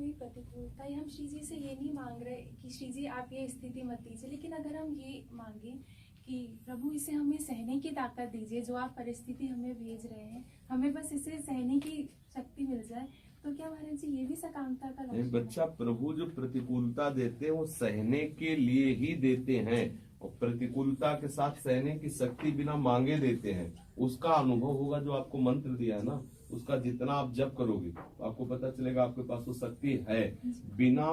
कोई प्रतिकूलता या हम श्री जी से ये नहीं मांग रहे कि श्री जी आप ये स्थिति मत दीजिए, लेकिन अगर हम ये मांगे कि प्रभु इसे हमें सहने की ताकत दीजिए, जो आप परिस्थिति हमें भेज रहे हैं हमें बस इसे सहने की शक्ति मिल जाए, तो क्या महाराज जी ये भी सकामता का लक्षण है? बच्चा, प्रभु जो प्रतिकूलता देते हैं वो सहने के लिए ही देते हैं, और प्रतिकूलता के साथ सहने की शक्ति बिना मांगे देते हैं। उसका अनुभव होगा जो आपको मंत्र दिया है ना, उसका जितना आप जप करोगे तो आपको पता चलेगा आपके पास वो शक्ति है। बिना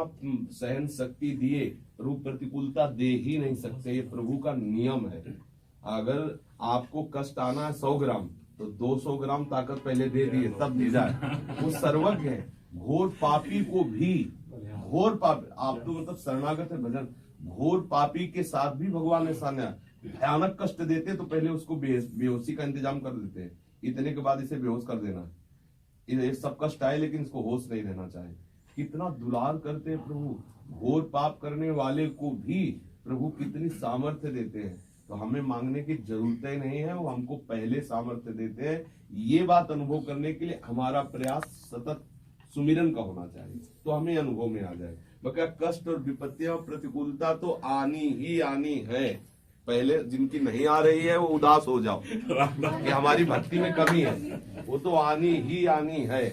सहन शक्ति दिए रूप प्रतिकूलता दे ही नहीं सकते, ये प्रभु का नियम है। अगर आपको कष्ट आना है 100 ग्राम तो 200 ग्राम ताकत पहले दे दिए तब दी जाए। वो सर्वज्ञ है। घोर पापी को भी, घोर पापी, आप तो मतलब शरणागत है भजन, घोर पापी के साथ भी भगवान ऐसा भयानक कष्ट देते तो पहले उसको बेहोशी का इंतजाम कर देते हैं। इतने के बाद इसे बेहोश कर देना, ये सब कष्ट आए लेकिन इसको होश नहीं रहना चाहिए। कितना दुलार करते हैं प्रभु, घोर पाप करने वाले को भी प्रभु कितनी सामर्थ्य देते हैं। तो हमें मांगने की जरूरत ही नहीं है, वो हमको पहले सामर्थ्य देते हैं। ये बात अनुभव करने के लिए हमारा प्रयास सतत सुमिरन का होना चाहिए, तो हमें अनुभव में आ जाए। बका कष्ट और विपत्तियां प्रतिकूलता तो आनी ही आनी है। पहले जिनकी नहीं आ रही है वो उदास हो जाओ कि हमारी भक्ति में कमी है, वो तो आनी ही आनी है,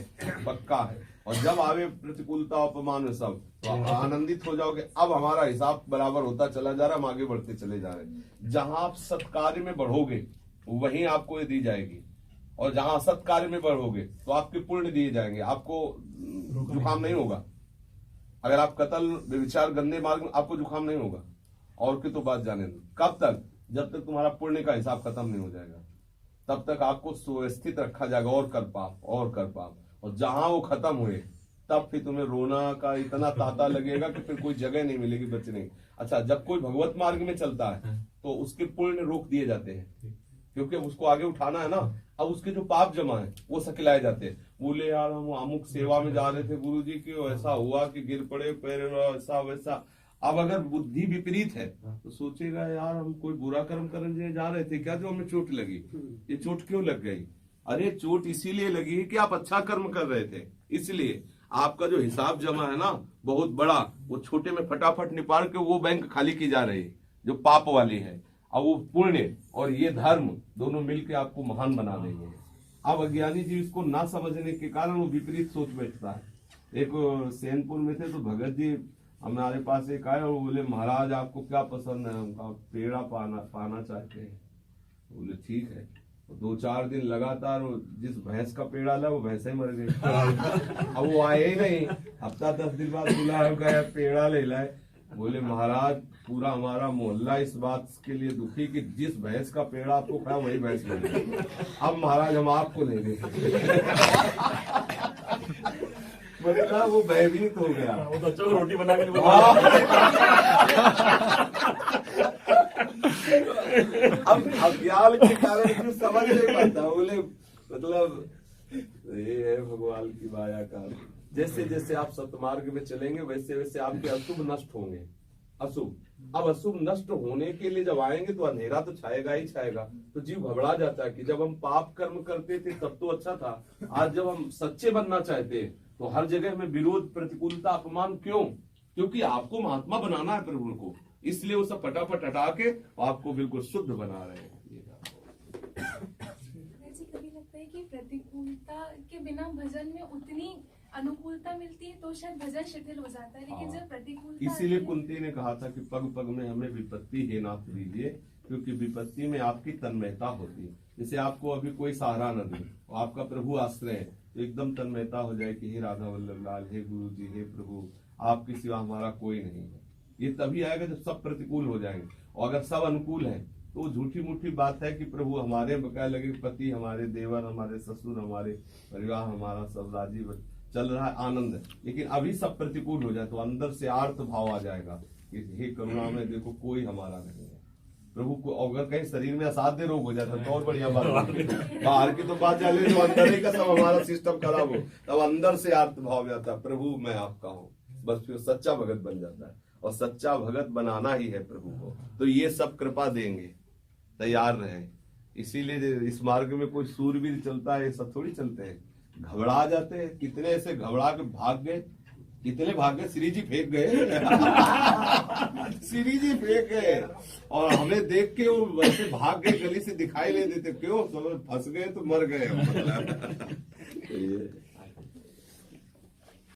पक्का है। और जब आवे प्रतिकूलता अपमान सब तो आनंदित हो जाओगे, अब हमारा हिसाब बराबर होता चला जा रहा, हम आगे बढ़ते चले जा रहे। जहां आप सत्कार्य में बढ़ोगे वहीं आपको ये दी जाएगी, और जहां असत्कार्य में बढ़ोगे तो आपके पुण्य दिए जाएंगे, आपको जुकाम नहीं होगा। अगर आप कत्ल विचार गंदे मार्ग में, आपको जुकाम नहीं होगा। और की तो बात जाने दो, कब तक? जब तक तुम्हारा पुण्य का हिसाब खत्म नहीं हो जाएगा, तब तक आपको सुव्यवस्थित रखा जाएगा, और कर पाप और कर पाप। और जहां वो खत्म हुए तब फिर तुम्हें रोना का इतना तांता लगेगा कि फिर कोई जगह नहीं मिलेगी बचने की। अच्छा, जब कोई भगवत मार्ग में चलता है तो उसके पुण्य रोक दिए जाते हैं, क्योंकि उसको आगे उठाना है ना। अब उसके जो पाप जमा है वो सकिलाए जाते हैं। बोले यार हम अमुक सेवा में जा रहे थे गुरुजी की, ऐसा हुआ कि गिर पड़े पैर, ऐसा वैसा। अब अगर बुद्धि विपरीत है तो सोचेगा यार हम कोई बुरा कर्म करने जा रहे थे क्या, जो हमें चोट लगी। ये चोट क्यों लग गई? अरे चोट इसीलिए लगी कि आप अच्छा कर्म कर रहे थे, इसलिए आपका जो हिसाब जमा है ना बहुत बड़ा, वो छोटे में फटाफट निपाट के वो बैंक खाली की जा रही है जो पाप वाली है। अब वो पुण्य और ये धर्म दोनों मिलकर आपको महान बना देंगे। अब अज्ञानी जी इसको ना समझने के कारण वो विपरीत सोच बैठता है। एक सैनपुर में थे तो भगत जी हमारे पास एक आए और बोले महाराज आपको क्या पसंद है? उनका पेड़ा पाना चाहते हैं। बोले ठीक है। 2-4 दिन लगातार जिस भैंस का पेड़ा ला वो भैंस ही मर गई। अब वो आए ही नहीं, हफ्ता 10 दिन बाद बुलाया पेड़ा ले लाए। बोले महाराज पूरा हमारा मोहल्ला इस बात के लिए दुखी कि जिस भैंस का पेड़ा आपको खाया वही भैंस मर गई। अब महाराज हम आपको नहीं देंगे। मतलब वो भयभीत हो गया। वो बच्चों को रोटी बना के अब अज्ञान के कारण कुछ समझ नहीं पाता। बोले मतलब ये है भगवान की माया का। जैसे जैसे आप सतमार्ग में चलेंगे वैसे वैसे आपके अशुभ नष्ट होंगे। अशुभ, अब अशुभ नष्ट होने के लिए जब आएंगे तो अंधेरा तो छाएगा ही छाएगा। तो जीव घबरा जाता है कि जब हम पाप कर्म करते थे तब तो अच्छा था, आज जब हम सच्चे बनना चाहते हैं तो हर जगह में विरोध, प्रतिकूलता, अपमान। क्यों? क्योंकि आपको महात्मा बनाना है प्रभु को, इसलिए वो सब फटाफट हटा के आपको बिल्कुल शुद्ध बना रहे हैं। कभी लगता है कि प्रतिकूलता के बिना भजन में उतनी अनुकूलता मिलती है तो शायद भजन शिथिल हो जाता है, लेकिन जब प्रतिकूलता, इसीलिए कुंती ने कहा था कि पग पग में हमें विपत्ति हे नाथ दीजिए, क्योंकि विपत्ति में आपकी तन्मयता होती है। जैसे आपको अभी कोई सहारा न दे, आपका प्रभु आश्रय है, तो एकदम तन्मयता हो जाए कि हे राधा वल्लभ लाल, हे गुरु जी, हे प्रभु, आपके सिवा हमारा कोई नहीं है। ये तभी आएगा जब सब प्रतिकूल हो जाएंगे। और अगर सब अनुकूल है तो झूठी मूठी बात है कि प्रभु हमारे बकाया लगे, पति हमारे, देवर हमारे, ससुर हमारे, परिवार हमारा सब राजी चल रहा है, आनंद है। लेकिन अभी सब प्रतिकूल हो जाए तो अंदर से आर्त भाव आ जाएगा कि हे करुणा में देखो कोई हमारा नहीं है प्रभु को। अगर कहीं शरीर में असाध्य रोग हो जाता तो और बढ़िया बात। बाहर की तो बात चले, जो अंदर ही का सब हमारा सिस्टम खराब हो, तब अंदर से आर्त भाव जाता है, प्रभु मैं आपका हूँ। बस फिर सच्चा भगत बन जाता है, और सच्चा भगत बनाना ही है प्रभु को। तो ये सब कृपा देंगे, तैयार रहे। इसीलिए इस मार्ग में कोई सूरवीर चलता है, सब थोड़ी चलते हैं, घबरा जाते हैं। कितने ऐसे घबरा के भाग गए कितने भाग गए, श्री जी फेंक गए श्री जी फेंक गए और हमें देख के वो वैसे भाग गए, गली से दिखाई नहीं देते, क्यों सब फंस गए तो मर गए मतलब।